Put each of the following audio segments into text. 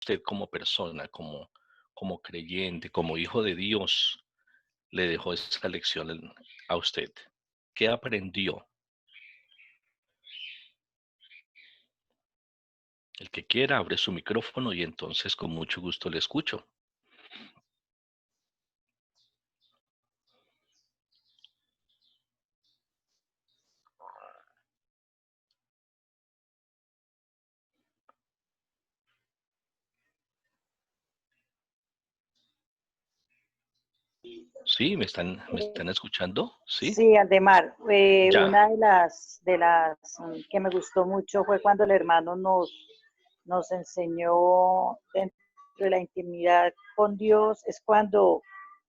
usted como persona, como creyente, como hijo de Dios, le dejó esa lección a usted? ¿Qué aprendió? El que quiera abre su micrófono y entonces con mucho gusto le escucho. Sí, ¿me están escuchando? Sí, Sí, Aldemar, ya. una de las que me gustó mucho fue cuando el hermano nos enseñó dentro de la intimidad con Dios, es cuando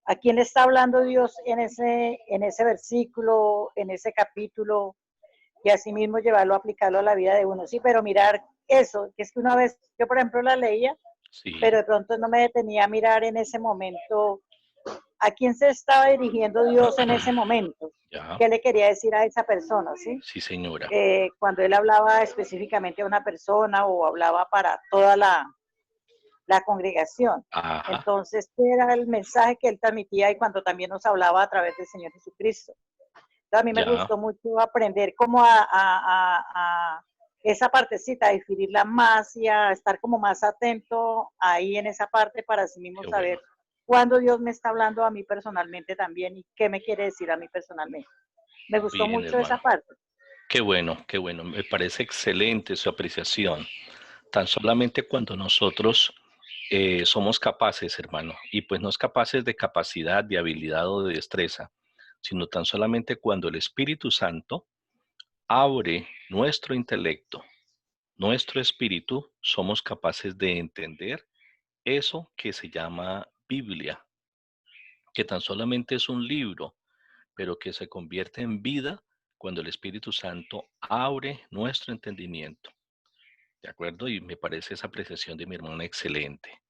a quién le está hablando Dios en ese versículo, en ese capítulo, y así mismo llevarlo, aplicarlo a la vida de uno. Sí, pero mirar eso, que es que una vez, yo por ejemplo la leía, pero Sí, de pronto no me detenía a mirar en ese momento a quién se estaba dirigiendo Dios en ese momento, ya. qué le quería decir a esa persona, ¿sí? Sí, señora. Cuando él hablaba específicamente a una persona o hablaba para toda la congregación. Ajá, Entonces, ¿qué era el mensaje que él transmitía y cuando también nos hablaba a través del Señor Jesucristo? Entonces, a mí me ya. gustó mucho aprender cómo a esa partecita, a dividirla más y a estar como más atento ahí en esa parte para así mismo Qué bueno. saber cuándo Dios me está hablando a mí personalmente también y qué me quiere decir a mí personalmente. Me gustó Bien, mucho esa hermano. parte. Qué bueno, qué bueno. Me parece excelente su apreciación. Tan solamente cuando nosotros somos capaces, hermano, y pues no es capaces de capacidad, de habilidad o de destreza, sino tan solamente cuando el Espíritu Santo abre nuestro intelecto, nuestro espíritu, somos capaces de entender eso que se llama Biblia, que tan solamente es un libro, pero que se convierte en vida cuando el Espíritu Santo abre nuestro entendimiento. ¿De acuerdo? Y me parece esa apreciación de mi hermana excelente.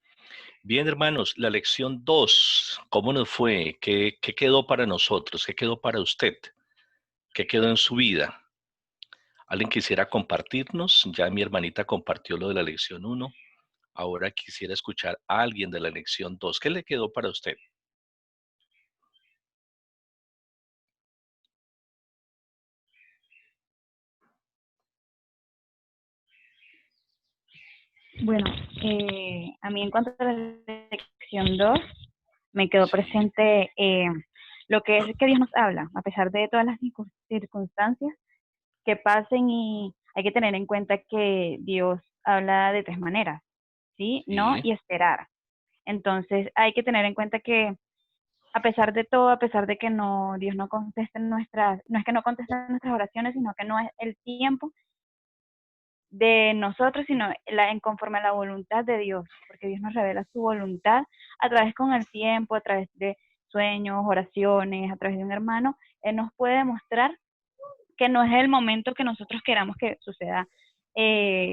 Bien, hermanos, la lección 2, ¿cómo nos fue? ¿Qué quedó para nosotros? ¿Qué quedó para usted? ¿Qué quedó en su vida? ¿Alguien quisiera compartirnos? Ya mi hermanita compartió lo de la lección 1. Ahora quisiera escuchar a alguien de la lección 2. ¿Qué le quedó para usted? Bueno, a mí en cuanto a la lección 2 me quedó Sí, presente lo que es que Dios nos habla, a pesar de todas las circunstancias que pasen y hay que tener en cuenta que Dios habla de tres maneras, ¿sí? No sí, y esperar. Entonces hay que tener en cuenta que a pesar de todo, a pesar de que no, Dios no conteste nuestras, no es que no conteste nuestras oraciones, sino que no es el tiempo de nosotros, sino en conforme a la voluntad de Dios, porque Dios nos revela su voluntad a través con el tiempo, a través de sueños, oraciones, a través de un hermano, Él nos puede demostrar que no es el momento que nosotros queramos que suceda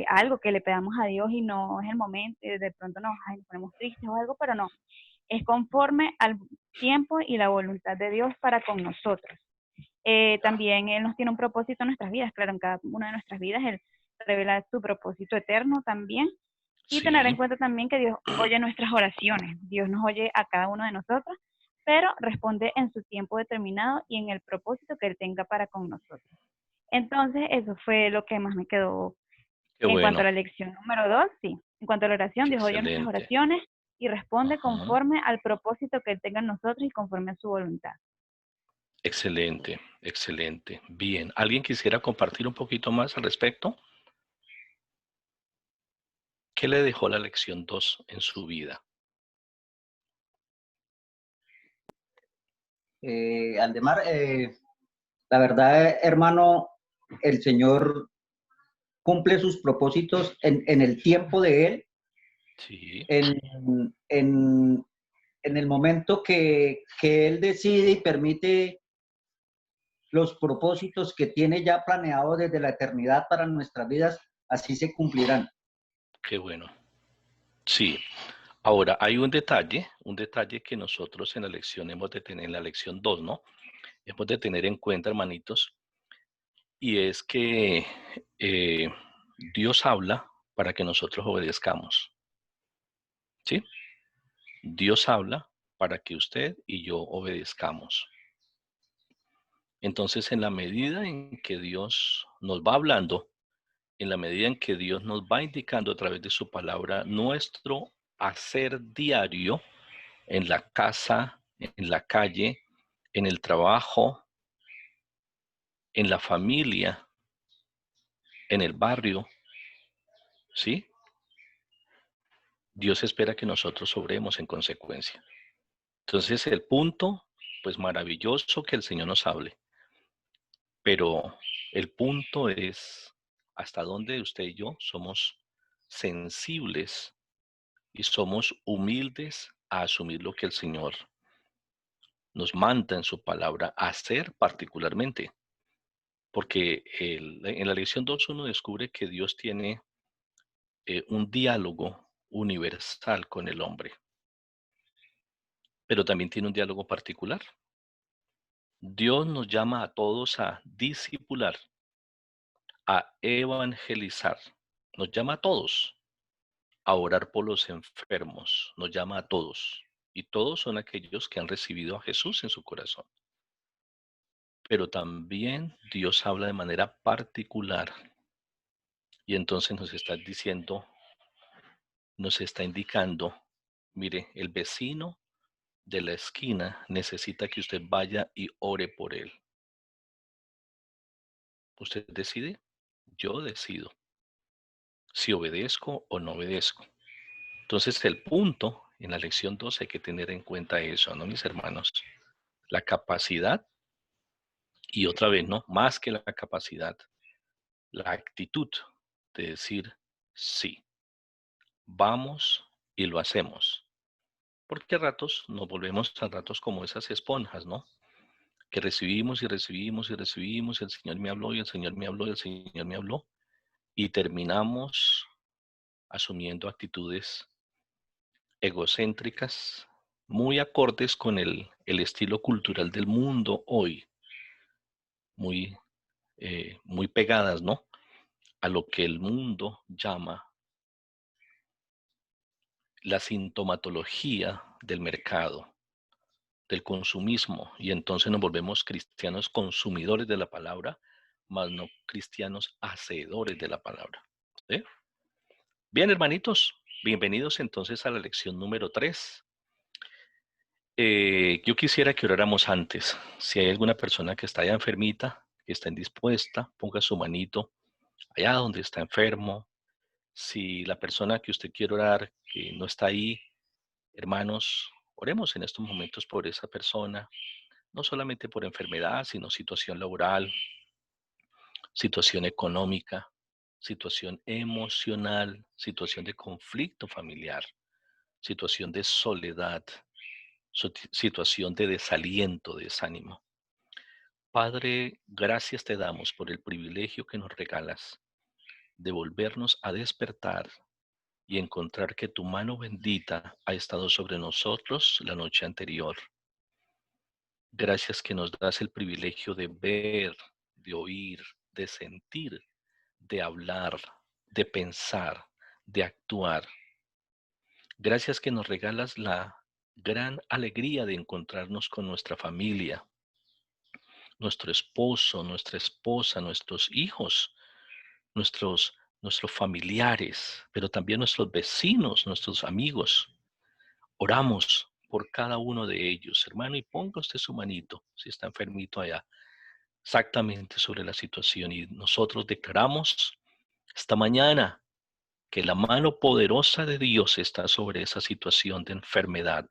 algo, que le pedamos a Dios y no es el momento, de pronto nos ponemos tristes o algo, pero no, es conforme al tiempo y la voluntad de Dios para con nosotros. También Él nos tiene un propósito en nuestras vidas, claro, en cada una de nuestras vidas Él revela su propósito eterno también. Y tener en sí, cuenta también que Dios oye nuestras oraciones, Dios nos oye a cada uno de nosotros, pero responde en su tiempo determinado y en el propósito que Él tenga para con nosotros. Entonces, eso fue lo que más me quedó qué en cuanto bueno, a la lección número 2, sí. En cuanto a la oración, Dios oye nuestras excelente. oraciones y responde Ajá. conforme al propósito que Él tenga en nosotros y conforme a su voluntad. Excelente, excelente. Bien, ¿alguien quisiera compartir un poquito más al respecto? ¿Qué le dejó la lección 2 en su vida? Aldemar, la verdad, hermano, el Señor cumple sus propósitos en el tiempo de Él, Sí, en, en, en el momento que Él decide y permite los propósitos que tiene ya planeados desde la eternidad para nuestras vidas, así se cumplirán. qué bueno. Sí. Ahora, hay un detalle que nosotros en la lección hemos de tener, en la lección 2, ¿no? Hemos de tener en cuenta, hermanitos, y es que eh, Dios habla para que nosotros obedezcamos. Dios habla para que usted y yo obedezcamos. Entonces, en la medida en que Dios nos va hablando, en la medida en que Dios nos va indicando a través de su palabra nuestro hacer diario en la casa, en la calle, en el trabajo, en la familia, en el barrio, ¿sí? Dios espera que nosotros obremos en consecuencia. Entonces, el punto, pues maravilloso que el Señor nos hable, pero el punto es hasta dónde usted y yo somos sensibles y somos humildes a asumir lo que el Señor nos manda en su palabra a hacer particularmente. Porque en la lección 2 uno descubre que Dios tiene un diálogo universal con el hombre, pero también tiene un diálogo particular. Dios nos llama a todos a discipular, a evangelizar, nos llama a todos a orar por los enfermos, nos llama a todos. Y todos son aquellos que han recibido a Jesús en su corazón. Pero también Dios habla de manera particular. Y entonces nos está diciendo, nos está indicando, mire, el vecino de la esquina necesita que usted vaya y ore por él. ¿Usted decide? Yo decido si obedezco o no obedezco. Entonces el punto en la lección 2 hay que tener en cuenta eso, ¿no, mis hermanos? La capacidad y otra vez, ¿no? Más que la capacidad, la actitud de decir sí, vamos y lo hacemos. Porque a ratos nos volvemos a ratos como esas esponjas, ¿no? Que recibimos y recibimos y recibimos, el Señor me habló y el Señor me habló y el Señor me habló, y terminamos asumiendo actitudes egocéntricas, muy acordes con el estilo cultural del mundo hoy, muy, muy pegadas, ¿no? A lo que el mundo llama la sintomatología del mercado, del consumismo, y entonces nos volvemos cristianos consumidores de la palabra, más no cristianos hacedores de la palabra. ¿Sí? Bien, hermanitos, bienvenidos entonces a la lección número 3. Yo quisiera que oráramos antes. Si hay alguna persona que está ya enfermita, que está indispuesta, ponga su manito allá donde está enfermo. Si la persona que usted quiere orar, que no está ahí, hermanos, oremos en estos momentos por esa persona, no solamente por enfermedad, sino situación laboral, situación económica, situación emocional, situación de conflicto familiar, situación de soledad, situación de desaliento, desánimo. Padre, gracias te damos por el privilegio que nos regalas de volvernos a despertar y encontrar que tu mano bendita ha estado sobre nosotros la noche anterior. Gracias que nos das el privilegio de ver, de oír, de sentir, de hablar, de pensar, de actuar. Gracias que nos regalas la gran alegría de encontrarnos con nuestra familia, nuestro esposo, nuestra esposa, nuestros hijos, nuestros familiares, pero también nuestros vecinos, nuestros amigos. Oramos por cada uno de ellos, hermano, y ponga usted su manito, si está enfermito allá, exactamente sobre la situación. Y nosotros declaramos esta mañana que la mano poderosa de Dios está sobre esa situación de enfermedad,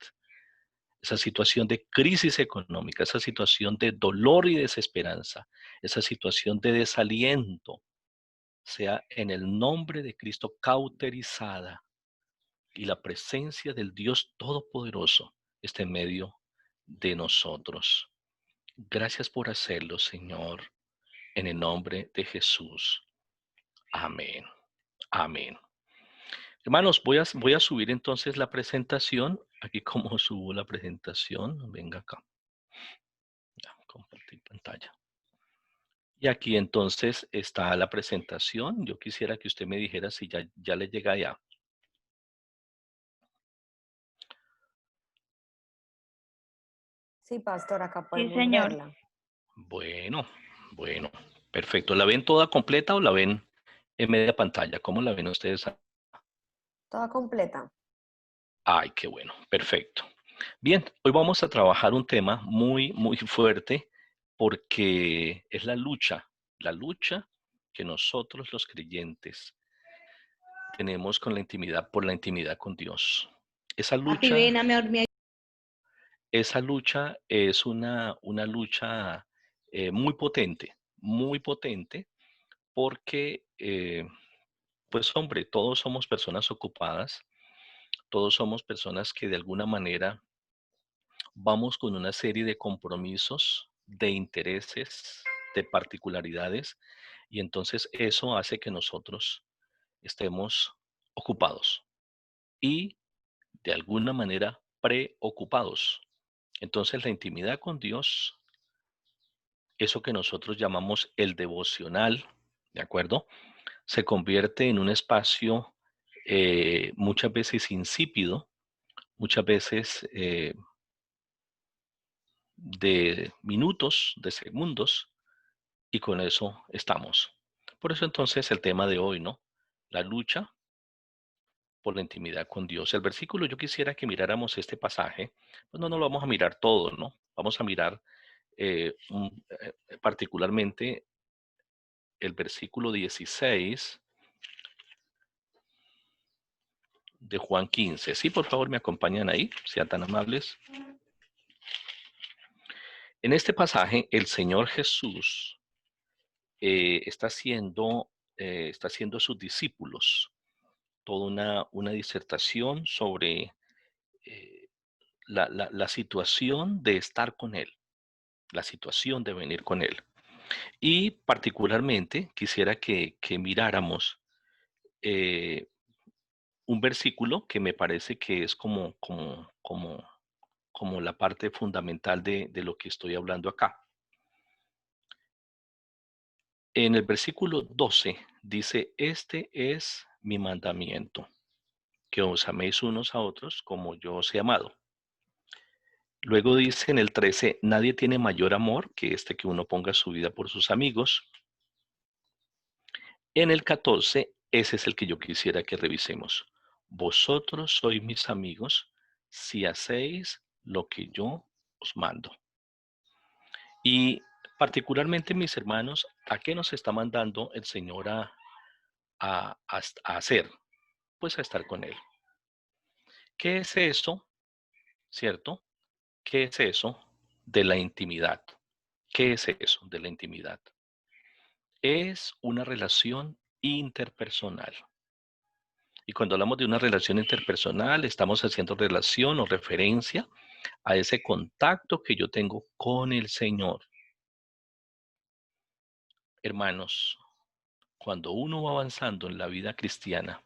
esa situación de crisis económica, esa situación de dolor y desesperanza, esa situación de desaliento, sea en el nombre de Cristo cauterizada y la presencia del Dios Todopoderoso esté en medio de nosotros. Gracias por hacerlo, Señor, en el nombre de Jesús. Amén. Amén. Hermanos, voy a subir entonces la presentación. Aquí como subo la presentación, venga acá. Ya, compartir pantalla. Y aquí entonces está la presentación. Yo quisiera que usted me dijera si ya le llega ya. Sí, pastor, acá Sí, podemos señor. verla. Bueno, bueno, perfecto. ¿La ven toda completa o la ven en media pantalla? ¿Cómo la ven ustedes? Toda completa. Ay, qué bueno, perfecto. Bien, hoy vamos a trabajar un tema muy, muy fuerte porque es la lucha que nosotros los creyentes tenemos con la intimidad, por la intimidad con Dios. Esa Papi, lucha, ven a me esa lucha es una lucha muy potente, porque, pues hombre, todos somos personas ocupadas, todos somos personas que de alguna manera vamos con una serie de compromisos, de intereses, de particularidades, y entonces eso hace que nosotros estemos ocupados y de alguna manera preocupados. Entonces la intimidad con Dios, eso que nosotros llamamos el devocional, ¿de acuerdo? Se convierte en un espacio muchas veces insípido, muchas veces de minutos, de segundos, y con eso estamos. Por eso entonces el tema de hoy, ¿no? La lucha por la intimidad con Dios. El versículo, yo quisiera que miráramos este pasaje, pues no lo vamos a mirar todo, ¿no? Vamos a mirar particularmente el versículo 16 de Juan 15. Sí, por favor, me acompañan ahí, sean tan amables. En este pasaje, el Señor Jesús está haciendo a sus discípulos toda una disertación sobre la situación de estar con Él, la situación de venir con Él. Y particularmente quisiera que miráramos un versículo que me parece que es como la parte fundamental de lo que estoy hablando acá. En el versículo 12 dice, este es mi mandamiento, que os améis unos a otros como yo os he amado. Luego dice en el 13, nadie tiene mayor amor que este que uno ponga su vida por sus amigos. En el 14, ese es el que yo quisiera que revisemos. Vosotros sois mis amigos si hacéis lo que yo os mando. Y particularmente, mis hermanos, ¿a qué nos está mandando el Señor a hacer? Pues a estar con Él. ¿Qué es eso? ¿Cierto? ¿Qué es eso de la intimidad? ¿Qué es eso de la intimidad? Es una relación interpersonal. Y cuando hablamos de una relación interpersonal, estamos haciendo relación o referencia a ese contacto que yo tengo con el Señor. Hermanos, cuando uno va avanzando en la vida cristiana,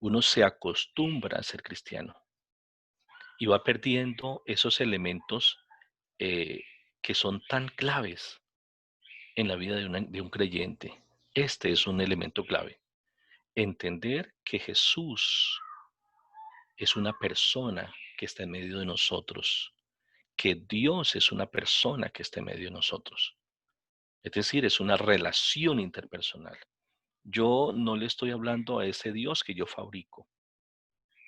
uno se acostumbra a ser cristiano y va perdiendo esos elementos eh, que son tan claves en la vida de un creyente. Este es un elemento clave. Entender que Jesús es una persona que está en medio de nosotros, que Dios es una persona que está en medio de nosotros. Es decir, es una relación interpersonal. Yo no le estoy hablando a ese Dios que yo fabrico,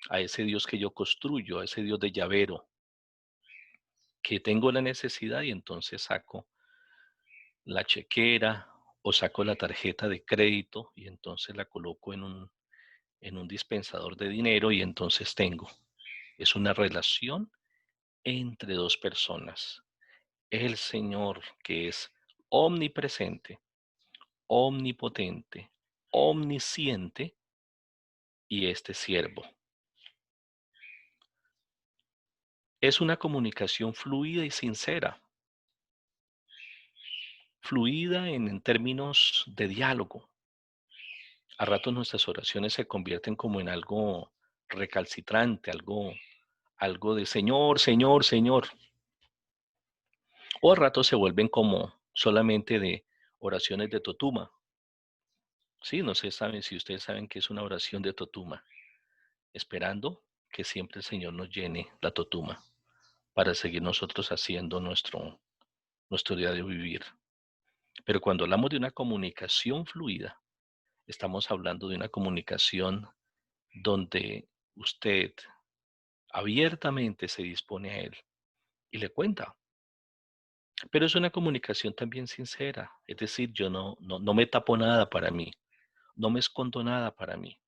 a ese Dios que yo construyo, a ese Dios de llavero, que tengo la necesidad y entonces saco la chequera o saco la tarjeta de crédito y entonces la coloco en un dispensador de dinero y entonces tengo. Es una relación entre dos personas. El Señor que es omnipresente, omnipotente, omnisciente y este siervo. Es una comunicación fluida y sincera, fluida en términos de diálogo. A ratos nuestras oraciones se convierten como en algo recalcitrante, algo de Señor, Señor, Señor. O a ratos se vuelven como solamente de oraciones de totuma. Sí, no sé si ustedes saben que es una oración de totuma, esperando que siempre el Señor nos llene la totuma para seguir nosotros haciendo nuestro diario vivir. Pero cuando hablamos de una comunicación fluida, estamos hablando de una comunicación donde usted abiertamente se dispone a él y le cuenta. Pero es una comunicación también sincera, es decir, yo no me tapo nada para mí, no me escondo nada para mí.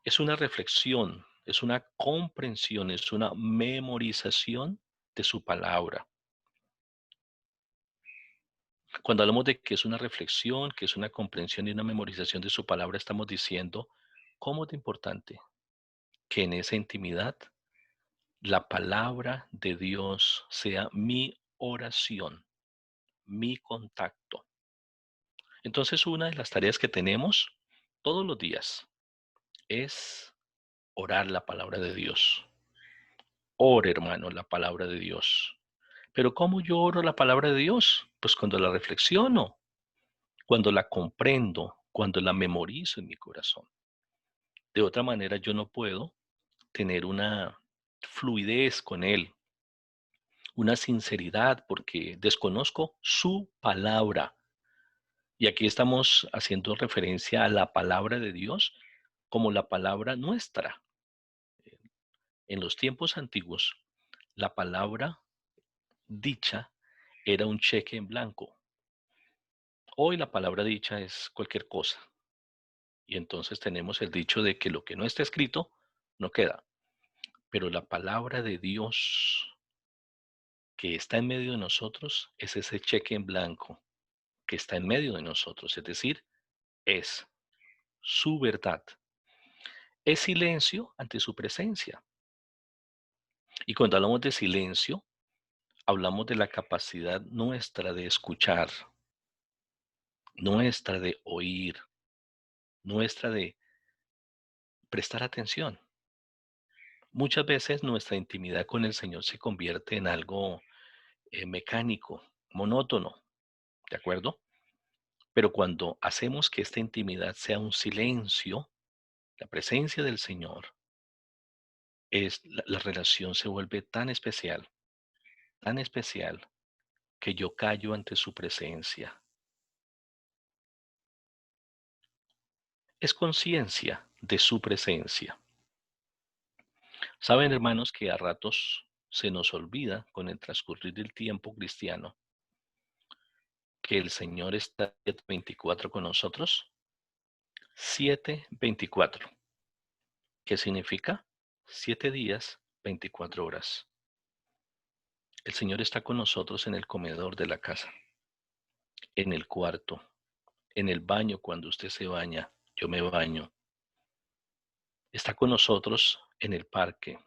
Es una reflexión, es una comprensión, es una memorización de su palabra. Cuando hablamos de que es una reflexión, que es una comprensión y una memorización de su palabra, estamos diciendo cómo es de importante que en esa intimidad la palabra de Dios sea mi oración, mi contacto. Entonces, una de las tareas que tenemos todos los días es orar la palabra de Dios. Ore, hermano, la palabra de Dios. Pero ¿cómo yo oro la palabra de Dios? Pues cuando la reflexiono, cuando la comprendo, cuando la memorizo en mi corazón. De otra manera, yo no puedo tener una fluidez con Él, una sinceridad, porque desconozco su palabra. Y aquí estamos haciendo referencia a la palabra de Dios como la palabra nuestra. En los tiempos antiguos, la palabra dicha era un cheque en blanco. Hoy la palabra dicha es cualquier cosa. Y entonces tenemos el dicho de que lo que no está escrito no queda. Pero la palabra de Dios que está en medio de nosotros es ese cheque en blanco que está en medio de nosotros. Es decir, es su verdad. Es silencio ante su presencia. Y cuando hablamos de silencio, hablamos de la capacidad nuestra de escuchar, nuestra de oír, nuestra de prestar atención. Muchas veces nuestra intimidad con el Señor se convierte en algo mecánico, monótono, ¿de acuerdo? Pero cuando hacemos que esta intimidad sea un silencio, la presencia del Señor, la relación se vuelve tan especial, que yo callo ante su presencia. Es conciencia de su presencia. Saben, hermanos, que a ratos se nos olvida con el transcurrir del tiempo cristiano que el Señor está 7:24 con nosotros. 7:24. ¿Qué significa? 7 días, 24 horas. El Señor está con nosotros en el comedor de la casa, en el cuarto, en el baño cuando usted se baña, yo me baño. Está con nosotros en el parque,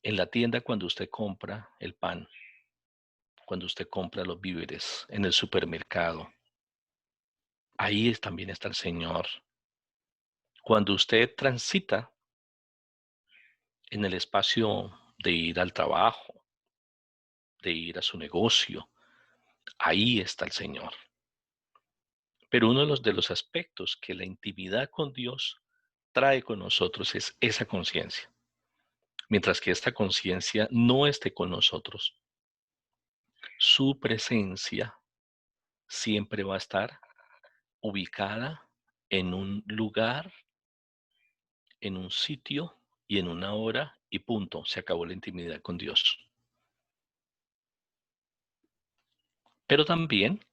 en la tienda cuando usted compra el pan, cuando usted compra los víveres, en el supermercado. Ahí también está el Señor. Cuando usted transita en el espacio de ir al trabajo, de ir a su negocio, ahí está el Señor. Pero uno de los aspectos que la intimidad con Dios trae con nosotros es esa conciencia. Mientras que esta conciencia no esté con nosotros, su presencia siempre va a estar ubicada en un lugar, en un sitio y en una hora y punto. Se acabó la intimidad con Dios. Pero también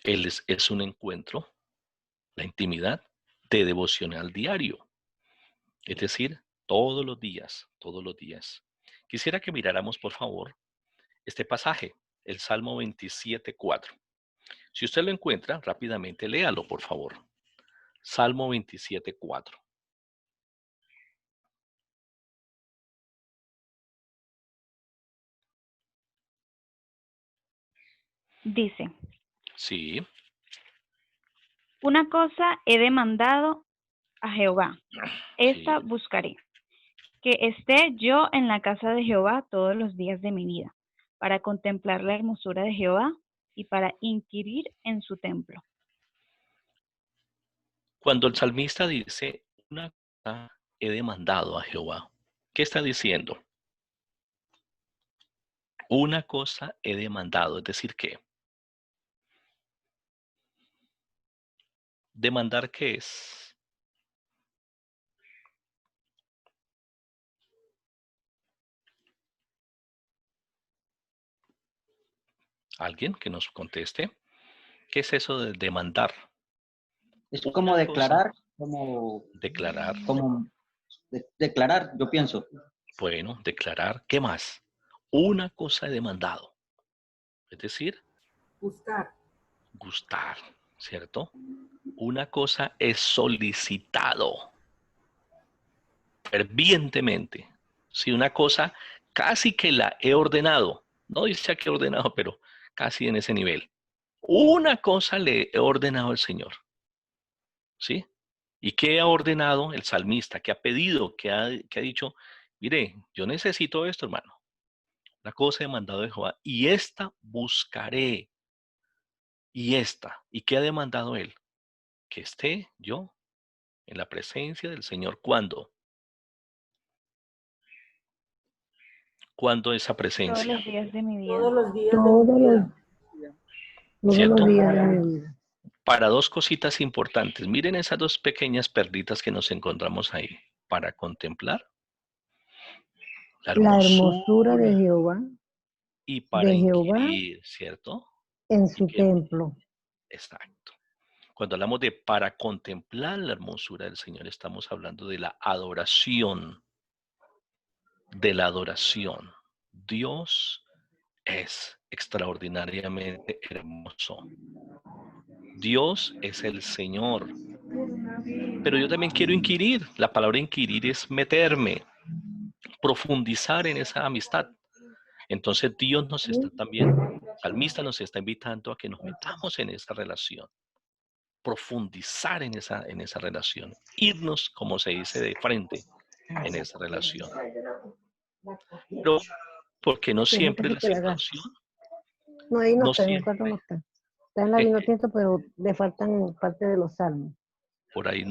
es un encuentro, la intimidad de devocional diario. Es decir, todos los días, todos los días. Quisiera que miráramos, por favor, este pasaje, el Salmo 27:4. Si usted lo encuentra, rápidamente léalo, por favor. Salmo 27:4. Dice, Sí, una cosa he demandado a Jehová, esta sí. buscaré, que esté yo en la casa de Jehová todos los días de mi vida, para contemplar la hermosura de Jehová y para inquirir en su templo. Cuando el salmista dice, una cosa he demandado a Jehová, ¿Qué está diciendo? Una cosa he demandado, es decir, ¿qué? ¿Demandar qué es? ¿Alguien que nos conteste? ¿Qué es eso de demandar? Es Una como cosa, declarar, como, declarar. declarar, yo pienso. Bueno, declarar. ¿Qué más? Una cosa he demandado. Es decir, Buscar. gustar, ¿cierto? Una cosa he solicitado fervientemente. Si una cosa casi que la he ordenado. No dice aquí ordenado, pero casi en ese nivel. Una cosa le he ordenado al Señor. ¿Sí? ¿Y qué ha ordenado el salmista? ¿Qué ha pedido? ¿Qué ha dicho? Mire, yo necesito esto, hermano. La cosa he mandado de Jehová. Y esta buscaré. Y esta. ¿Y qué ha demandado él? Que esté yo en la presencia del Señor. ¿Cuándo? ¿Cuándo esa Todos presencia? los días de mi vida. Todos los días de Todos mi vida. todos ¿Cierto? los días de mi vida. Para dos cositas importantes. Miren esas dos pequeñas perlitas que nos encontramos ahí. Para contemplar la La hermosura de hermosura Jehová, y para de Jehová inquirir, ¿cierto? en Y su que, templo. exacto. Cuando hablamos de para contemplar la hermosura del Señor, estamos hablando de la adoración. De la adoración. Dios es extraordinariamente hermoso. Dios es el Señor. Pero yo también quiero inquirir. La palabra inquirir es meterme, profundizar en esa amistad. Entonces Dios nos está también, el salmista nos está invitando a que nos metamos en esa relación, profundizar en esa relación, irnos, como se dice, de frente en esa relación. Pero porque no Déjame siempre que la te la hagas. situación, No, ahí no no está, en el cuarto no siempre, está. Está en la biblioteca, pero le faltan parte de los salmos. por ahí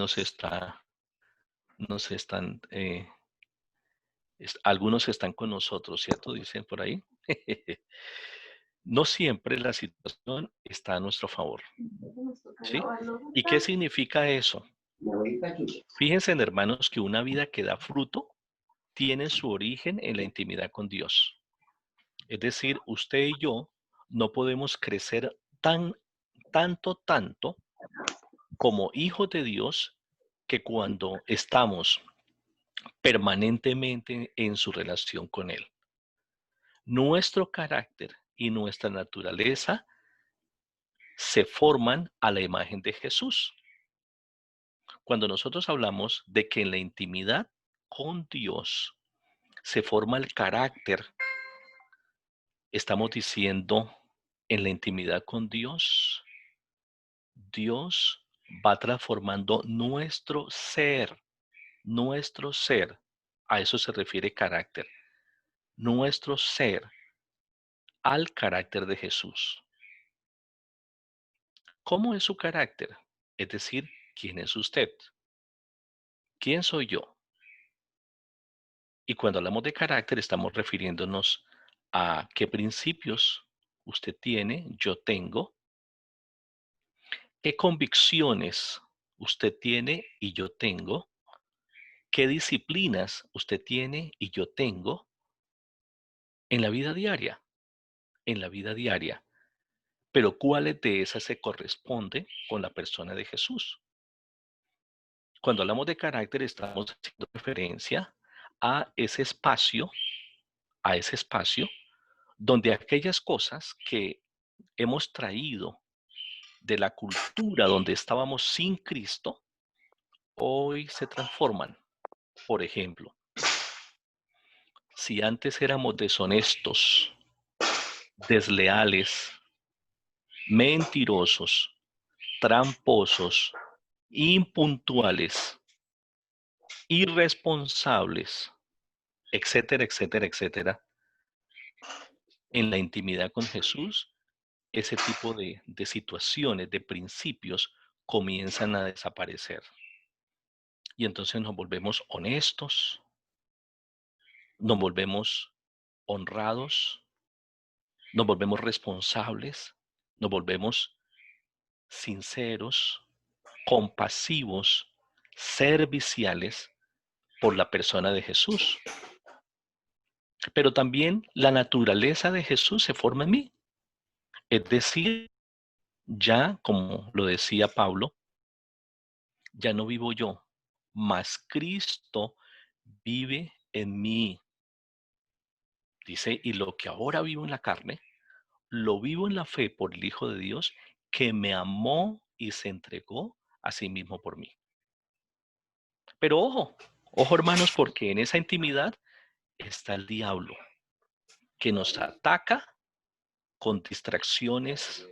algunos están con nosotros, ¿cierto? Dicen por ahí. No siempre la situación está a nuestro favor, ¿sí? ¿Y qué significa eso? Fíjense, hermanos, que una vida que da fruto tiene su origen en la intimidad con Dios. Es decir, usted y yo no podemos crecer tanto como hijos de Dios que cuando estamos permanentemente en su relación con Él. Nuestro carácter y nuestra naturaleza se forman a la imagen de Jesús. Cuando nosotros hablamos de que en la intimidad con Dios se forma el carácter, estamos diciendo en la intimidad con Dios, Dios va transformando nuestro ser, nuestro ser. A eso se refiere carácter. Nuestro ser al carácter de Jesús. ¿Cómo es su carácter? Es decir, ¿quién es usted? ¿Quién soy yo? Y cuando hablamos de carácter estamos refiriéndonos a qué principios usted tiene, yo tengo, qué convicciones usted tiene y yo tengo, qué disciplinas usted tiene y yo tengo en la vida diaria, en la vida diaria. Pero ¿cuáles de esas se corresponden con la persona de Jesús? Cuando hablamos de carácter estamos haciendo referencia a ese espacio donde aquellas cosas que hemos traído de la cultura donde estábamos sin Cristo, hoy se transforman. Por ejemplo, si antes éramos deshonestos, desleales, mentirosos, tramposos, impuntuales, irresponsables, etcétera, etcétera, etcétera, en la intimidad con Jesús, ese tipo de situaciones, de principios, comienzan a desaparecer. Y entonces nos volvemos honestos, nos volvemos honrados, nos volvemos responsables, nos volvemos sinceros, compasivos, serviciales por la persona de Jesús. Pero también la naturaleza de Jesús se forma en mí. Es decir, ya como lo decía Pablo, ya no vivo yo, mas Cristo vive en mí. Dice, y lo que ahora vivo en la carne, lo vivo en la fe por el Hijo de Dios, que me amó y se entregó a sí mismo por mí. Pero ojo hermanos, porque en esa intimidad está el diablo, que nos ataca con distracciones,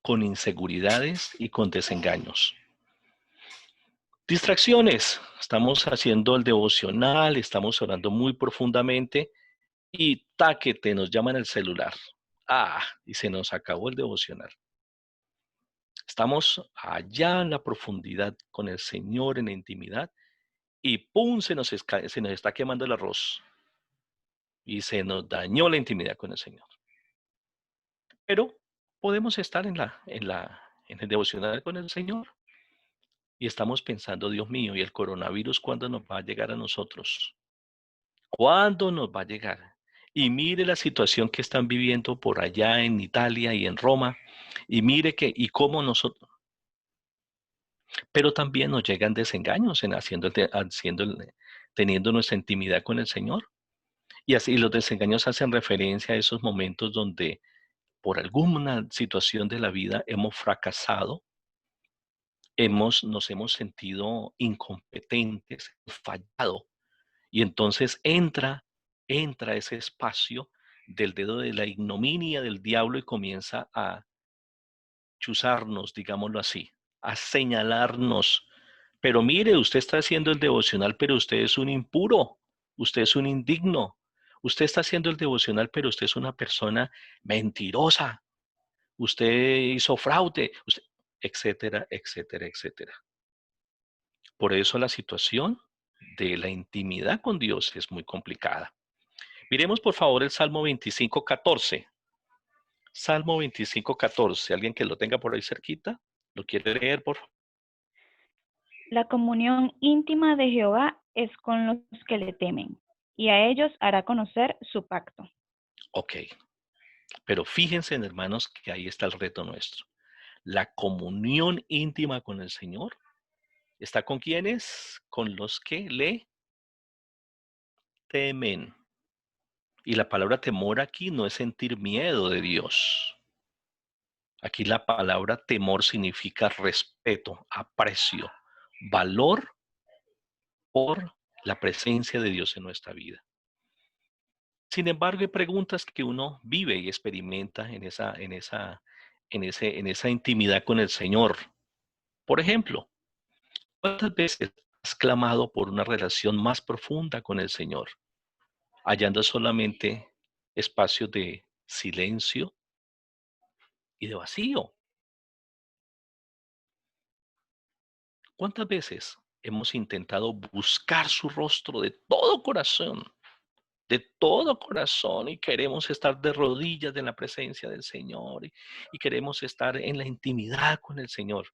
con inseguridades y con desengaños. Distracciones. Estamos haciendo el devocional, estamos orando muy profundamente y táquete, nos llaman el celular. Y se nos acabó el devocional. Estamos allá en la profundidad con el Señor, en la intimidad, y ¡pum! Se nos está quemando el arroz. Y se nos dañó la intimidad con el Señor. Pero podemos estar en el devocional con el Señor. Y estamos pensando, Dios mío, ¿y el coronavirus cuándo nos va a llegar a nosotros? ¿Cuándo nos va a llegar? Y mire la situación que están viviendo por allá en Italia y en Roma. Y mire y cómo nosotros. Pero también nos llegan desengaños en teniendo nuestra intimidad con el Señor. Y así los desengaños hacen referencia a esos momentos donde por alguna situación de la vida hemos fracasado, nos hemos sentido incompetentes, fallado. Y entonces entra ese espacio del dedo de la ignominia del diablo y comienza a chuzarnos, digámoslo así, a señalarnos. Pero mire, usted está haciendo el devocional, pero usted es un impuro, usted es un indigno. Usted está haciendo el devocional, pero usted es una persona mentirosa. Usted hizo fraude, etcétera, etcétera, etcétera. Por eso la situación de la intimidad con Dios es muy complicada. Miremos por favor el Salmo 25:14. Salmo 25:14. ¿Alguien que lo tenga por ahí cerquita? ¿Lo quiere leer, por favor? La comunión íntima de Jehová es con los que le temen, y a ellos hará conocer su pacto. Ok. Pero fíjense, hermanos, que ahí está el reto nuestro. La comunión íntima con el Señor está con quienes, con los que le temen. Y la palabra temor aquí no es sentir miedo de Dios. Aquí la palabra temor significa respeto, aprecio, valor por la presencia de Dios en nuestra vida. Sin embargo, hay preguntas que uno vive y experimenta en esa intimidad con el Señor. Por ejemplo, ¿cuántas veces has clamado por una relación más profunda con el Señor, hallando solamente espacios de silencio y de vacío? ¿Cuántas veces hemos intentado buscar su rostro de todo corazón, y queremos estar de rodillas en la presencia del Señor y queremos estar en la intimidad con el Señor?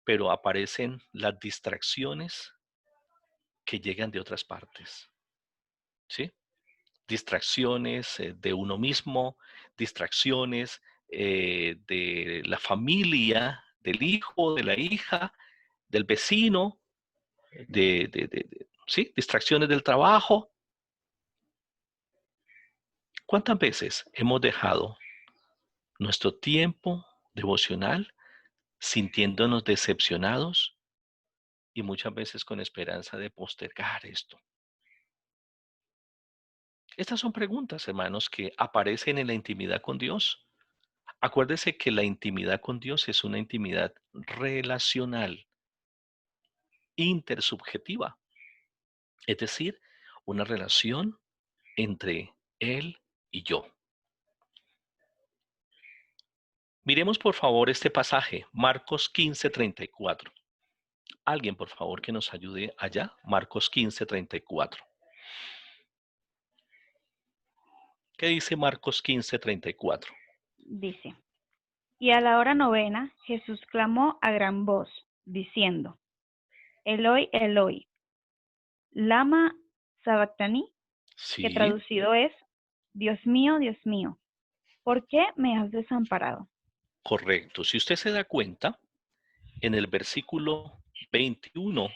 Pero aparecen las distracciones que llegan de otras partes, ¿sí? Distracciones de uno mismo, distracciones de la familia, del hijo, de la hija, del vecino, ¿sí? Distracciones del trabajo. ¿Cuántas veces hemos dejado nuestro tiempo devocional sintiéndonos decepcionados y muchas veces con esperanza de postergar esto? Estas son preguntas, hermanos, que aparecen en la intimidad con Dios. Acuérdese que la intimidad con Dios es una intimidad relacional, intersubjetiva, es decir, una relación entre Él y yo. Miremos por favor este pasaje, Marcos 15:34. Alguien por favor que nos ayude allá, Marcos 15:34. ¿Qué dice Marcos 15:34? Dice, y a la hora novena Jesús clamó a gran voz, diciendo, Eloi, Eloi, lama sabactani, que Sí, traducido es, Dios mío, ¿por qué me has desamparado? correcto. Si usted se da cuenta, en el versículo 21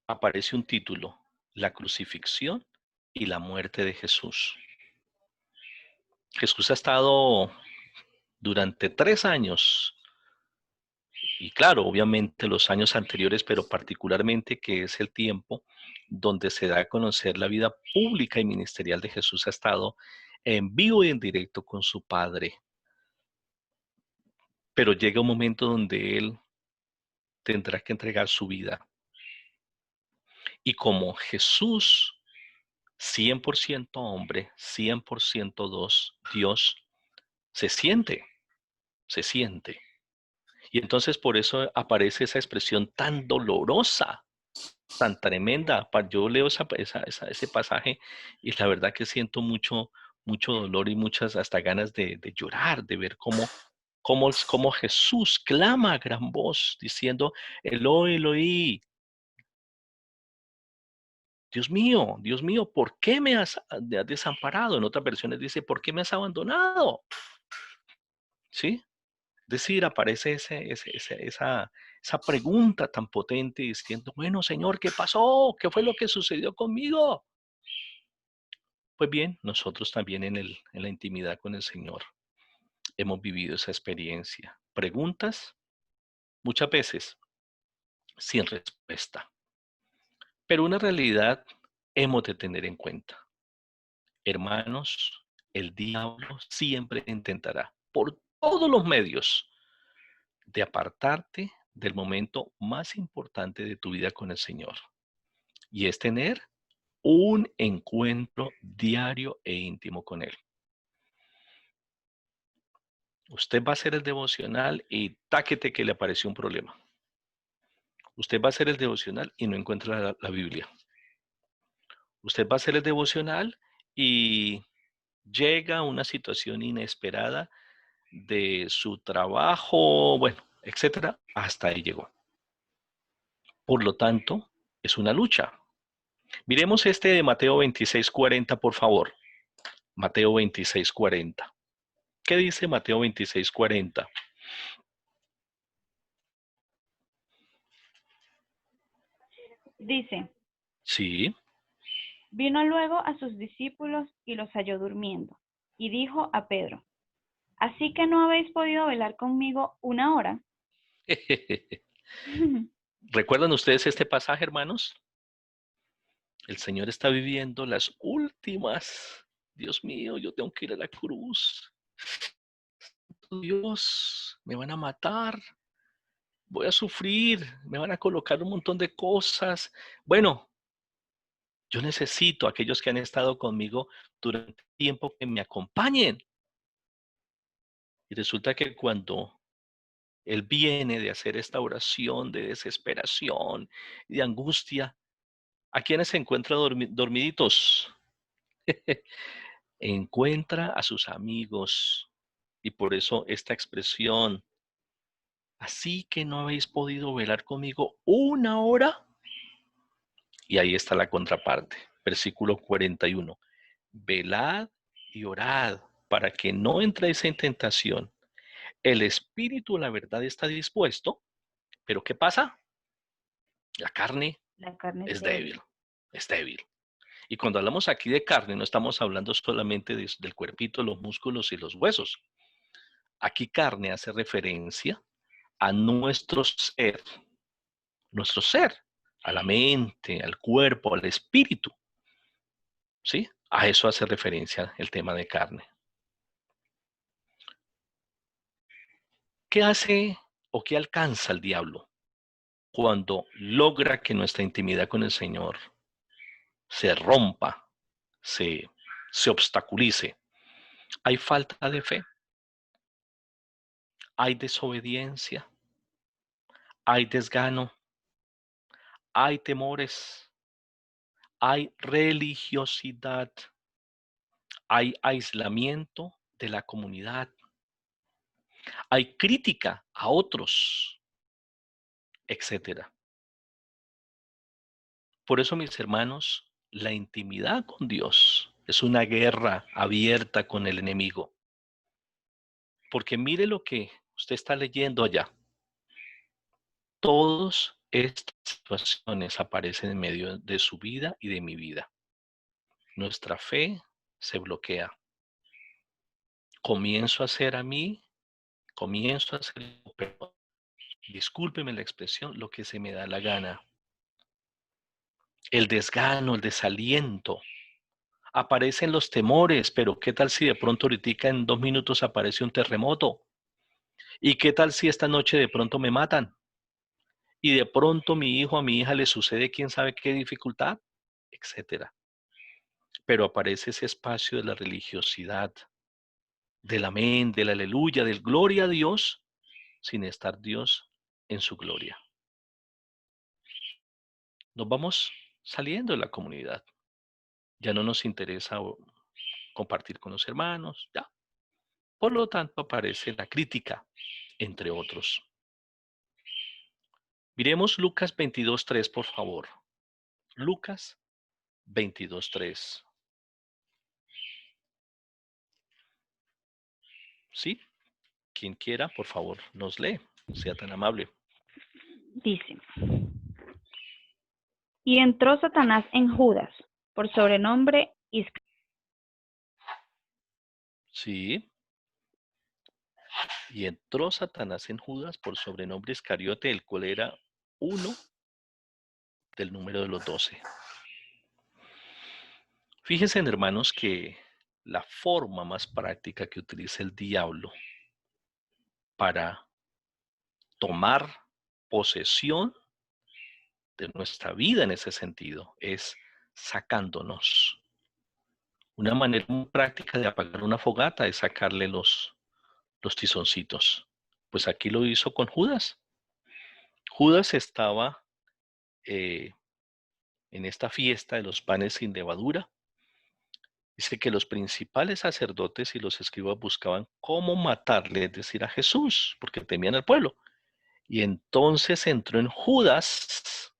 aparece un título, la crucifixión y la muerte de Jesús. Jesús ha estado durante 3 años, y claro, obviamente los años anteriores, pero particularmente que es el tiempo donde se da a conocer la vida pública y ministerial de Jesús, ha estado en vivo y en directo con su Padre. Pero llega un momento donde Él tendrá que entregar su vida. Y como Jesús, 100% hombre, 100% Dios, se siente, se siente. Y entonces por eso aparece esa expresión tan dolorosa, tan tremenda. Yo leo ese pasaje y la verdad que siento mucho, mucho dolor y muchas hasta ganas de llorar, de ver cómo Jesús clama a gran voz diciendo, Eloi, Eloi, Dios mío, ¿por qué me has desamparado? En otras versiones dice, ¿por qué me has abandonado? ¿Sí? Es decir, aparece esa pregunta tan potente diciendo, bueno, Señor, ¿qué pasó? ¿Qué fue lo que sucedió conmigo? Pues bien, nosotros también en la intimidad con el Señor hemos vivido esa experiencia. Preguntas, muchas veces, sin respuesta. Pero una realidad hemos de tener en cuenta. Hermanos, el diablo siempre intentará, por todos los medios, de apartarte del momento más importante de tu vida con el Señor. Y es tener un encuentro diario e íntimo con Él. Usted va a hacer el devocional y táquete que le apareció un problema. Usted va a hacer el devocional y no encuentra la Biblia. Usted va a hacer el devocional y llega una situación inesperada de su trabajo, bueno, etcétera, hasta ahí llegó. Por lo tanto, es una lucha. Miremos este de Mateo 26:40, por favor. Mateo 26:40. ¿Qué dice Mateo 26:40? Dice, Sí. vino luego a sus discípulos y los halló durmiendo, y dijo a Pedro, ¿así que no habéis podido velar conmigo una hora? ¿Recuerdan ustedes este pasaje, hermanos? El Señor está viviendo las últimas. Dios mío, yo tengo que ir a la cruz. Dios, me van a matar. Voy a sufrir. Me van a colocar un montón de cosas. Bueno, yo necesito a aquellos que han estado conmigo durante el tiempo que me acompañen. Y resulta que cuando Él viene de hacer esta oración de desesperación y de angustia, ¿a quienes se encuentra dormiditos? Encuentra a sus amigos. Y por eso esta expresión, así que no habéis podido velar conmigo una hora. Y ahí está la contraparte, versículo 41. Velad y orad para que no entréis en tentación. El espíritu, la verdad, está dispuesto, pero ¿qué pasa? La carne La carne es es débil. débil, es débil. Y cuando hablamos aquí de carne, no estamos hablando solamente del cuerpito, los músculos y los huesos. Aquí carne hace referencia a nuestro ser, a la mente, al cuerpo, al espíritu. ¿Sí? A eso hace referencia el tema de carne. ¿Qué hace o qué alcanza el diablo cuando logra que nuestra intimidad con el Señor se rompa, se, se obstaculice? Hay falta de fe, hay desobediencia, hay desgano, hay temores, hay religiosidad, hay aislamiento de la comunidad, hay crítica a otros, etcétera. Por eso, mis hermanos, la intimidad con Dios es una guerra abierta con el enemigo. Porque mire lo que usted está leyendo allá. Todas estas situaciones aparecen en medio de su vida y de mi vida. Nuestra fe se bloquea. Comienzo a hacer a mí, comienzo a hacer, pero discúlpeme la expresión, lo que se me da la gana. El desgano, el desaliento. Aparecen los temores, pero ¿qué tal si de pronto ahorita en 2 minutos aparece un terremoto? ¿Y qué tal si esta noche de pronto me matan? Y de pronto mi hijo, a mi hija le sucede quién sabe qué dificultad, etcétera. Pero aparece ese espacio de la religiosidad, del amén, del aleluya, del gloria a Dios, sin estar Dios en su gloria. Nos vamos saliendo de la comunidad. Ya no nos interesa compartir con los hermanos, ya. Por lo tanto, aparece la crítica, entre otros. Miremos Lucas 22:3, por favor. Lucas 22:3. ¿Sí? Quien quiera, por favor, nos lee. Sea tan amable. Dice, y entró Satanás en Judas, por sobrenombre Iscariote. Sí. Y entró Satanás en Judas por sobrenombre Iscariote, el cual era uno del número de los 12. Fíjense, hermanos, que la forma más práctica que utiliza el diablo para tomar posesión de nuestra vida en ese sentido es sacándonos. Una manera muy práctica de apagar una fogata es sacarle los tizoncitos. Pues aquí lo hizo con Judas. Judas estaba en esta fiesta de los panes sin levadura. Dice que los principales sacerdotes y los escribas buscaban cómo matarle, es decir, a Jesús, porque temían al pueblo. Y entonces entró en Judas.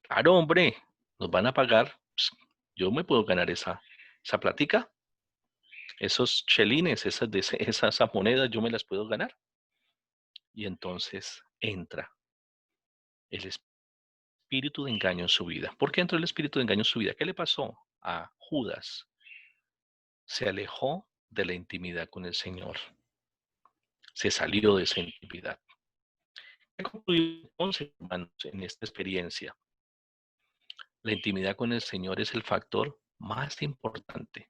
Claro, hombre, nos van a pagar. Pues, yo me puedo ganar esa plática. Esos chelines, esas monedas, yo me las puedo ganar. Y entonces entra el espíritu de engaño en su vida. ¿Por qué entró el espíritu de engaño en su vida? ¿Qué le pasó a Judas? Se alejó de la intimidad con el Señor. Se salió de esa intimidad. ¿Qué concluyó entonces, hermanos, en esta experiencia? La intimidad con el Señor es el factor más importante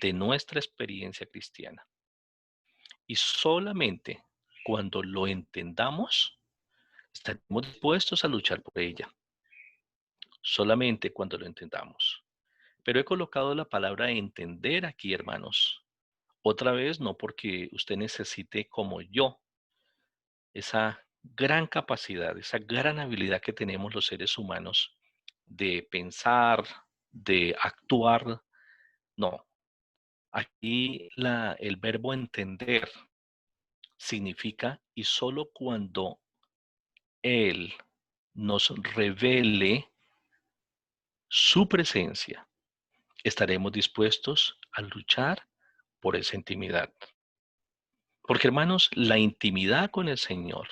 de nuestra experiencia cristiana. Y solamente cuando lo entendamos, estaremos dispuestos a luchar por ella. Solamente cuando lo entendamos. Pero he colocado la palabra entender aquí, hermanos. Otra vez, no porque usted necesite como yo esa gran capacidad, esa gran habilidad que tenemos los seres humanos de pensar, de actuar. No, aquí el verbo entender significa y solo cuando Él nos revele su presencia, estaremos dispuestos a luchar por esa intimidad. Porque hermanos, la intimidad con el Señor,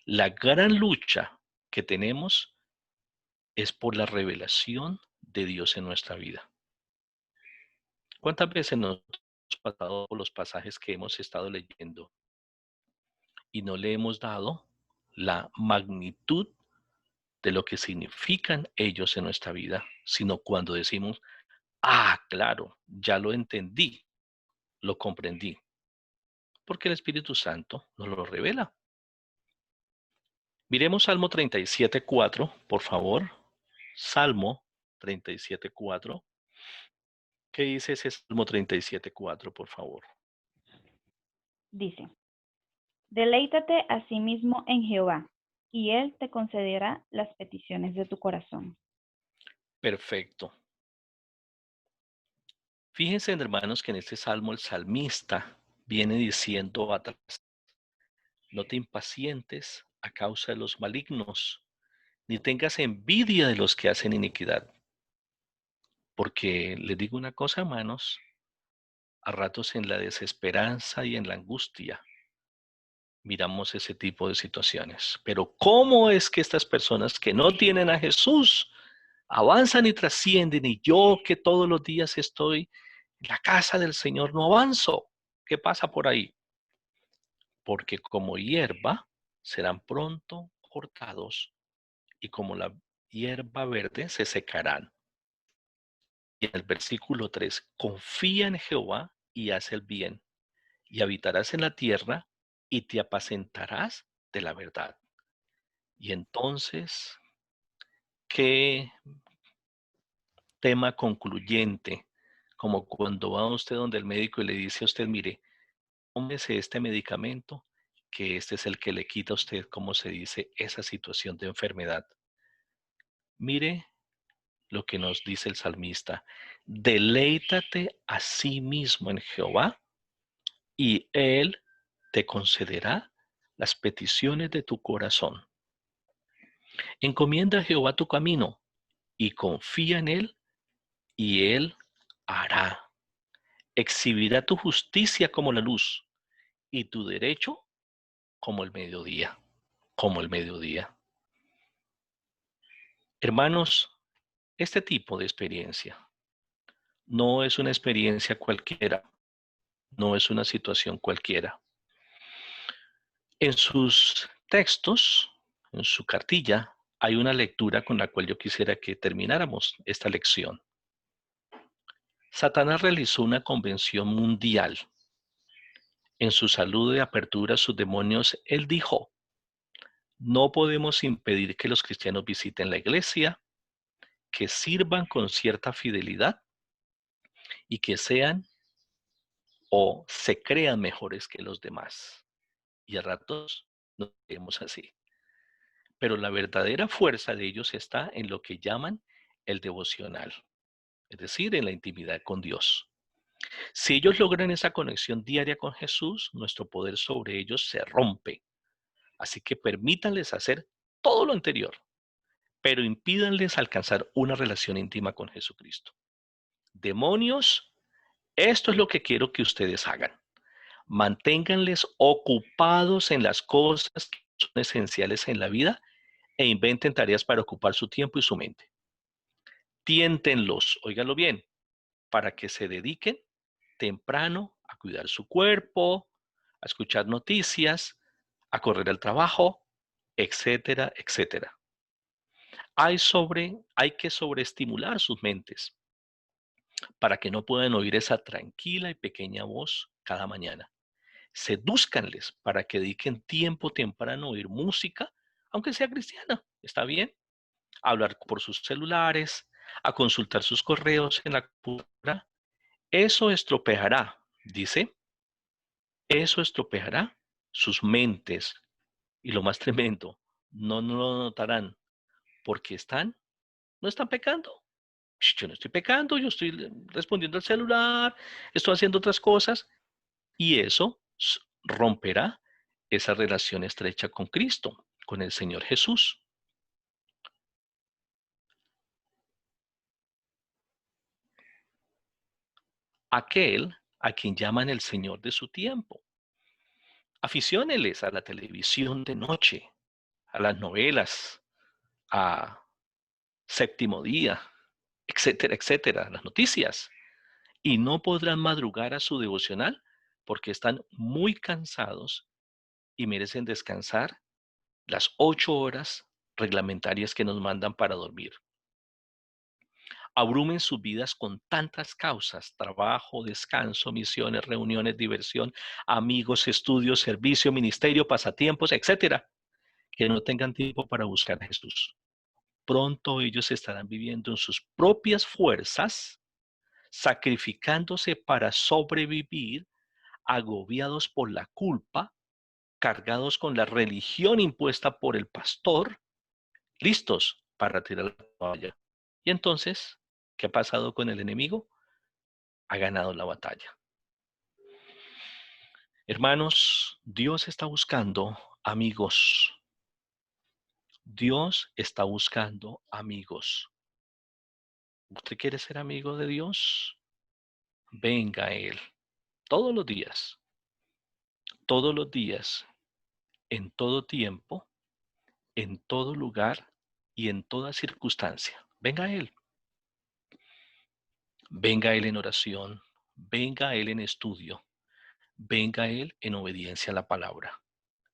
la gran lucha que tenemos es por la revelación de Dios en nuestra vida. ¿Cuántas veces nos hemos pasado por los pasajes que hemos estado leyendo y no le hemos dado la magnitud de lo que significan ellos en nuestra vida, sino cuando decimos, ah, claro, ya lo entendí, lo comprendí, porque el Espíritu Santo nos lo revela. Miremos Salmo 37:4, por favor. Salmo 37:4. ¿Qué dice ese Salmo 37:4, por favor? Dice, deleítate a sí mismo en Jehová, y Él te concederá las peticiones de tu corazón. Perfecto. Fíjense, hermanos, que en este salmo el salmista viene diciendo atrás, no te impacientes a causa de los malignos, ni tengas envidia de los que hacen iniquidad. Porque les digo una cosa, hermanos, a ratos en la desesperanza y en la angustia miramos ese tipo de situaciones. Pero ¿cómo es que estas personas que no tienen a Jesús avanzan y trascienden y yo que todos los días estoy en la casa del Señor no avanzo? ¿Qué pasa por ahí? Porque como hierba serán pronto cortados y como la hierba verde se secarán. Y en el versículo 3, confía en Jehová y haz el bien, y habitarás en la tierra y te apacentarás de la verdad. Y entonces, ¿qué tema concluyente? Como cuando va usted donde el médico y le dice a usted, mire, tómese este medicamento, que este es el que le quita a usted, como se dice, esa situación de enfermedad. Mire lo que nos dice el salmista, deleítate a sí mismo en Jehová y Él te concederá las peticiones de tu corazón. Encomienda a Jehová tu camino y confía en Él y Él hará. Exhibirá tu justicia como la luz y tu derecho como el mediodía, como el mediodía. Hermanos, este tipo de experiencia no es una experiencia cualquiera, no es una situación cualquiera. En sus textos, en su cartilla, hay una lectura con la cual yo quisiera que termináramos esta lección. Satanás realizó una convención mundial. En su saludo de apertura a sus demonios, él dijo, no podemos impedir que los cristianos visiten la iglesia, que sirvan con cierta fidelidad y que sean o se crean mejores que los demás. Y a ratos nos vemos así. Pero la verdadera fuerza de ellos está en lo que llaman el devocional, es decir, en la intimidad con Dios. Si ellos logran esa conexión diaria con Jesús, nuestro poder sobre ellos se rompe. Así que permítanles hacer todo lo anterior, pero impídanles alcanzar una relación íntima con Jesucristo. Demonios, esto es lo que quiero que ustedes hagan. Manténganles ocupados en las cosas que son esenciales en la vida e inventen tareas para ocupar su tiempo y su mente. Tiéntenlos, óiganlo bien, para que se dediquen temprano a cuidar su cuerpo, a escuchar noticias, a correr al trabajo, etcétera, etcétera. Hay que sobreestimular sus mentes para que no puedan oír esa tranquila y pequeña voz cada mañana. Sedúzcanles para que dediquen tiempo temprano a oír música, aunque sea cristiana, ¿está bien? A hablar por sus celulares, a consultar sus correos en la computadora. Eso estropeará, dice, eso estropeará sus mentes. Y lo más tremendo, no lo notarán porque no están pecando. Yo no estoy pecando, yo estoy respondiendo al celular, estoy haciendo otras cosas y eso romperá esa relación estrecha con Cristo, con el Señor Jesús. Aquel a quien llaman el Señor de su tiempo. Aficióneles a la televisión de noche, a las novelas, a Séptimo Día, etcétera, etcétera, las noticias. Y no podrán madrugar a su devocional porque están muy cansados y merecen descansar las 8 horas reglamentarias que nos mandan para dormir. Abrumen sus vidas con tantas causas, trabajo, descanso, misiones, reuniones, diversión, amigos, estudios, servicio, ministerio, pasatiempos, etcétera, que no tengan tiempo para buscar a Jesús. Pronto ellos estarán viviendo en sus propias fuerzas, sacrificándose para sobrevivir, agobiados por la culpa, cargados con la religión impuesta por el pastor, listos para tirar la toalla. Y entonces, ¿qué ha pasado con el enemigo? ha ganado la batalla. Hermanos, Dios está buscando amigos. Dios está buscando amigos. ¿Usted quiere ser amigo de Dios? Venga a Él todos los días, en todo tiempo, en todo lugar y en toda circunstancia. Venga a Él. Venga a Él en oración. Venga a Él en estudio. Venga a Él en obediencia a la palabra.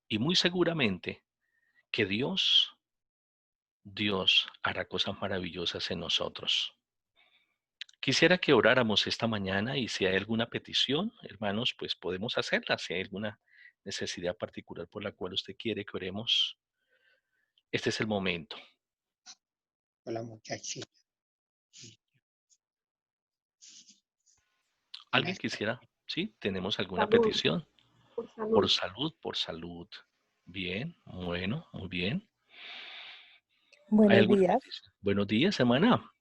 Y muy seguramente que Dios hará cosas maravillosas en nosotros. Quisiera que oráramos esta mañana y si hay alguna petición, hermanos, pues podemos hacerla. Si hay alguna necesidad particular por la cual usted quiere que oremos, este es el momento. Con la muchachita. ¿Alguien quisiera? ¿Sí? ¿Tenemos alguna Salud, petición? por salud. Por salud, por salud. Bien, bueno, muy bien. ¿Hay Buenos alguna días, petición? Buenos días, hermana.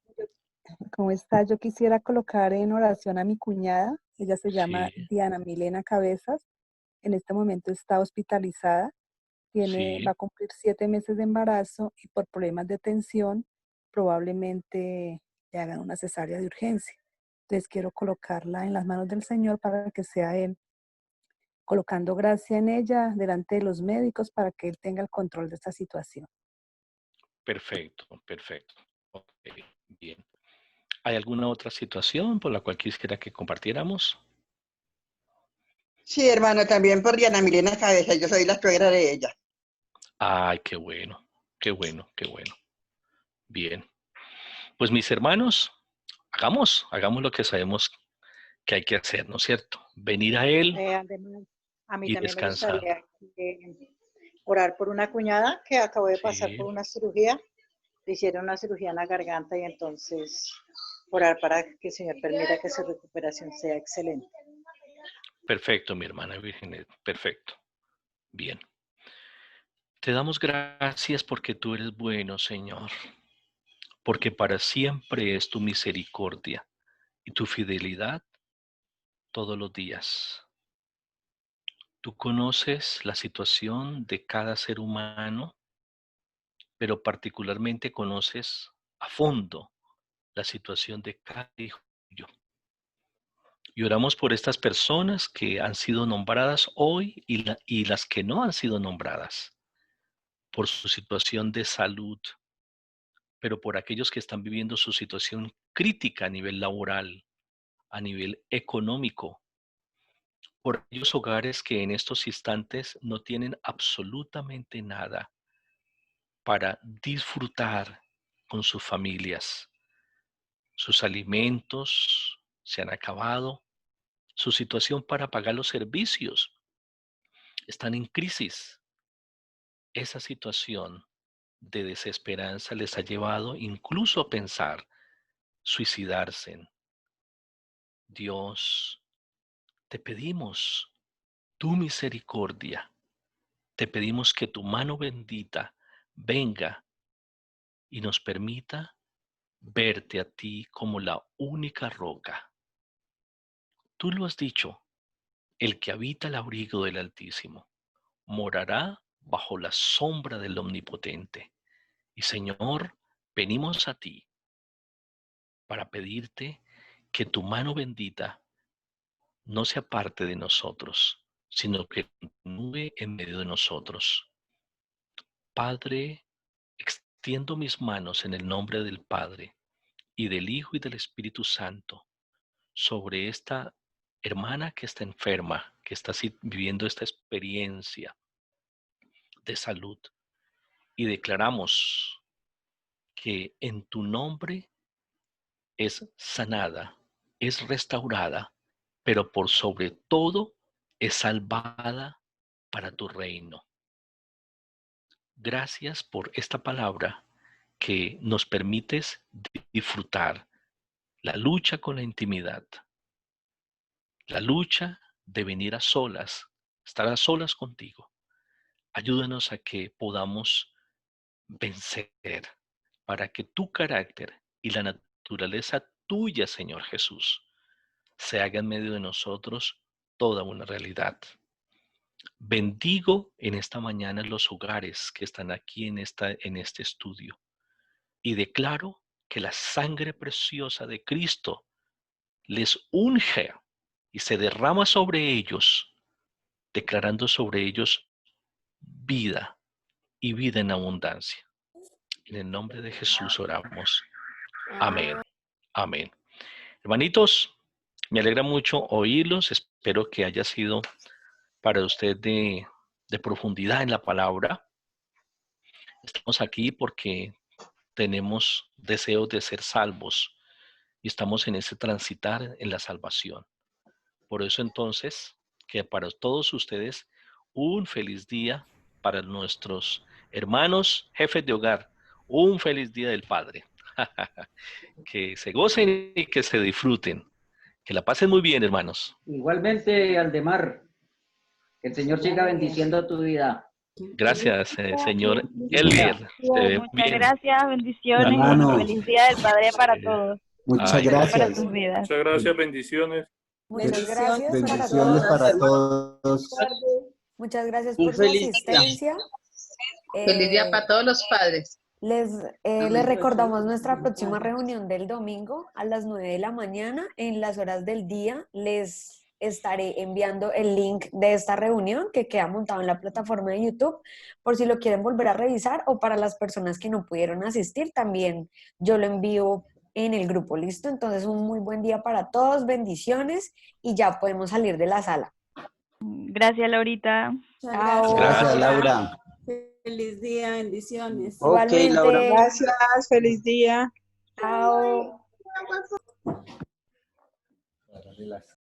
¿cómo está? Yo quisiera colocar en oración a mi cuñada. Ella se llama Sí, Diana Milena Cabezas. En este momento está hospitalizada. Va sí, a cumplir 7 meses de embarazo y por problemas de tensión probablemente le hagan una cesárea de urgencia. Entonces quiero colocarla en las manos del Señor para que sea Él colocando gracia en ella delante de los médicos para que Él tenga el control de esta situación. perfecto, perfecto. Ok, bien. ¿Hay alguna otra situación por la cual quisiera que compartiéramos? Sí, hermano, también por Diana Milena Cabeza, yo soy la suegra de ella. Ay, qué bueno, qué bueno, qué bueno. Bien. Pues mis hermanos, hagamos lo que sabemos que hay que hacer, ¿no es cierto? Venir a Él Además, a mí y también me descansar. gustaría orar por una cuñada que acabó de pasar Sí, por una cirugía. Le hicieron una cirugía en la garganta y entonces orar para que el Señor permita que su recuperación sea excelente. perfecto, mi hermana Virgen, perfecto. Bien. Te damos gracias porque tú eres bueno, Señor, porque para siempre es tu misericordia y tu fidelidad todos los días. Tú conoces la situación de cada ser humano, pero particularmente conoces a fondo la situación de cada hijo tuyo. Y oramos por estas personas que han sido nombradas hoy y las que no han sido nombradas, por su situación de salud, pero por aquellos que están viviendo su situación crítica a nivel laboral, a nivel económico, por aquellos hogares que en estos instantes no tienen absolutamente nada para disfrutar con sus familias. Sus alimentos se han acabado, su situación para pagar los servicios están en crisis. Esa situación de desesperanza les ha llevado incluso a pensar suicidarse. Dios, te pedimos tu misericordia, te pedimos que tu mano bendita venga y nos permita verte a ti como la única roca. Tú lo has dicho, el que habita el abrigo del Altísimo morará bajo la sombra del Omnipotente. Y Señor, venimos a ti para pedirte que tu mano bendita no se aparte de nosotros, sino que continúe en medio de nosotros. Padre, extiendo mis manos en el nombre del Padre y del Hijo y del Espíritu Santo sobre esta hermana que está enferma, que está viviendo esta experiencia de salud. Y declaramos que en tu nombre es sanada, es restaurada, pero por sobre todo es salvada para tu reino. Gracias por esta palabra que nos permites disfrutar la lucha con la intimidad, la lucha de venir a solas, estar a solas contigo. Ayúdanos a que podamos vencer para que tu carácter y la naturaleza tuya, Señor Jesús, se haga en medio de nosotros toda una realidad. Bendigo en esta mañana los hogares que están aquí en este estudio y declaro que la sangre preciosa de Cristo les unge y se derrama sobre ellos, declarando sobre ellos vida y vida en abundancia. En el nombre de Jesús oramos. Amén. Amén. Hermanitos, me alegra mucho oírlos. Espero que haya sido para usted de profundidad en la palabra. Estamos aquí porque tenemos deseos de ser salvos y estamos en ese transitar en la salvación. Por eso entonces, que para todos ustedes, un feliz día para nuestros hermanos jefes de hogar. Un feliz día del Padre. Que se gocen y que se disfruten. Que la pasen muy bien, hermanos. Igualmente, Aldemar, que el Señor siga bendiciendo tu vida. Gracias, señor Elier. Se ve Muchas bien. gracias, bendiciones Hermano. y feliz día del Padre para todos. Muchas Ay, Para gracias. sus vidas. Muchas gracias, bendiciones. Muchas gracias para Bendiciones todos. para todos. Muchas gracias Un por su feliz día. asistencia. Feliz día para todos los padres. Les recordamos nuestra próxima reunión del domingo a las 9 de la mañana. En las horas del día les estaré enviando el link de esta reunión que queda montado en la plataforma de YouTube por si lo quieren volver a revisar, o para las personas que no pudieron asistir también yo lo envío en el grupo. ¿Listo? Entonces un muy buen día para todos, bendiciones, y ya podemos salir de la sala. Gracias, Laurita. Chao. Gracias, Laura. Feliz día, bendiciones. Ok, Laura. Igualmente. Gracias, feliz día. Chao.